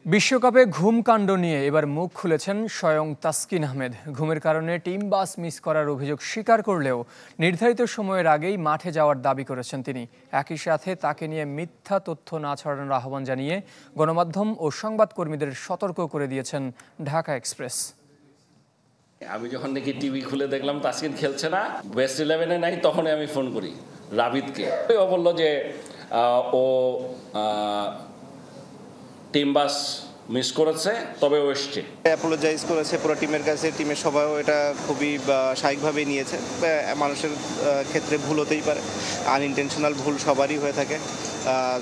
বিশ্বকাপে ঘুম কাণ্ড নিয়ে এবার মুখ খুলেছেন স্বয়ং তাসকিন আহমেদ। ঘুমের কারণে টিম বাস মিস করার অভিযোগ স্বীকার করলেও নির্ধারিত সময়ের আগেই মাঠে যাওয়ার দাবি করেছেন তিনি। একই সাথে তাকে নিয়ে মিথ্যা তথ্য না ছড়ানোর আহ্বান জানিয়ে গণমাধ্যম ও সংবাদকর্মীদের সতর্ক করে দিয়েছেন ঢাকা এক্সপ্রেস। আমি যখন দেখি টিভি খুলে দেখলাম তাসকিন খেলছে না, বেস্ট 11-এ নাই, তখনই আমি ফোন করি রাবিদকে। ও বলল যে ও টিম বাস মিস করেছে, তবে ও এসছে। অ্যাপোলোজাইজ করেছে পুরো টিমের কাছে। টিমের সবাইও এটা খুবই স্বাভাবিকভাবেই নিয়েছে। মানুষের ক্ষেত্রে ভুল হতেই পারে, আনইনটেনশনাল ভুল সবারই হয়ে থাকে।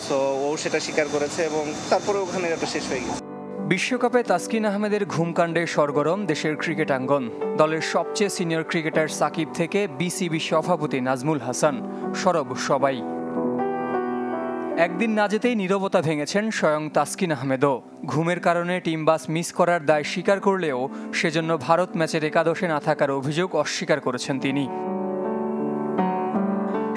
সো ও সেটা স্বীকার করেছে এবং তারপরে ওখানে এটা শেষ হয়ে গেছে। বিশ্বকাপে তাসকিন আহমেদের ঘুমকাণ্ডে সরগরম দেশের ক্রিকেট আঙ্গন। দলের সবচেয়ে সিনিয়র ক্রিকেটার সাকিব থেকে বিসিবি সভাপতি নাজমুল হাসান সরব সবাই। একদিন না যেতেই নীরবতা ভেঙেছেন স্বয়ং তাসকিন আহমেদও। ঘুমের কারণে টিম বাস মিস করার দায় স্বীকার করলেও সেজন্য ভারত ম্যাচের একাদশে না থাকার অভিযোগ অস্বীকার করেছেন তিনি।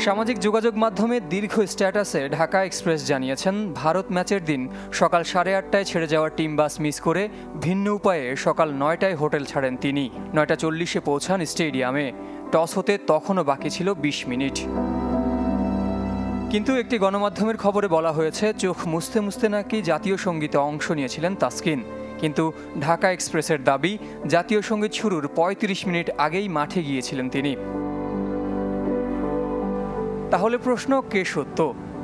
সামাজিক যোগাযোগ মাধ্যমে দীর্ঘ স্ট্যাটাসে ঢাকা এক্সপ্রেস জানিয়েছেন, ভারত ম্যাচের দিন সকাল 8:30টায় ছেড়ে যাওয়া টিম বাস মিস করে ভিন্ন উপায়ে সকাল 9টায় হোটেল ছাড়েন তিনি। 9:40-এ পৌঁছান স্টেডিয়ামে। টস হতে তখনও বাকি ছিল 20 মিনিট। কিন্তু একটি গণমাধ্যমের খবরে বলা হয়েছে, চোখ মুছতে মুছতে নাকি জাতীয় সঙ্গীতে অংশ নিয়েছিলেন তাসকিন। কিন্তু ঢাকা এক্সপ্রেসের দাবি, জাতীয় সঙ্গীত শুরুর 35 মিনিট আগেই মাঠে গিয়েছিলেন তিনি। তাহলে প্রশ্ন, কে সত্য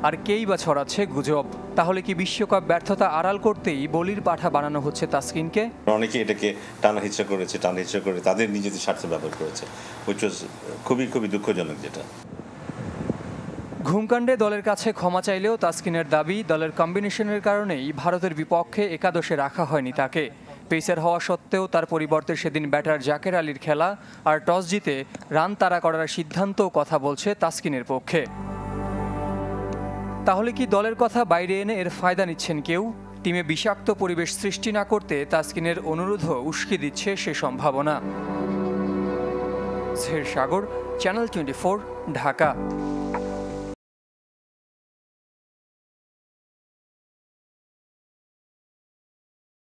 আর কেই বা ছড়াচ্ছে গুজব? তাহলে কি বিশ্বকাপ ব্যর্থতা আড়াল করতেই বলির পাঠা বানানো হচ্ছে তাসকিনকে? অনেকে এটাকে টানা হিচড়া করে তাদের নিজেদের স্বার্থে ব্যবহার করেছে, খুবই দুঃখজনক। যেটা ঘুমকাণ্ডে দলের কাছে ক্ষমা চাইলেও তাসকিনের দাবি, দলের কম্বিনেশনের কারণেই ভারতের বিপক্ষে একাদশে রাখা হয়নি তাকে। পেসার হওয়া সত্ত্বেও তার পরিবর্তে সেদিন ব্যাটার জাকের আলীর খেলা আর টস জিতে রান তাড়া করার সিদ্ধান্তও কথা বলছে তাসকিনের পক্ষে। তাহলে কি দলের কথা বাইরে এনে এর ফায়দা নিচ্ছেন কেউ? টিমে বিষাক্ত পরিবেশ সৃষ্টি না করতে তাসকিনের অনুরোধও উস্কে দিচ্ছে সে সম্ভাবনা। জহির সাগর, চ্যানেল 24, ঢাকা।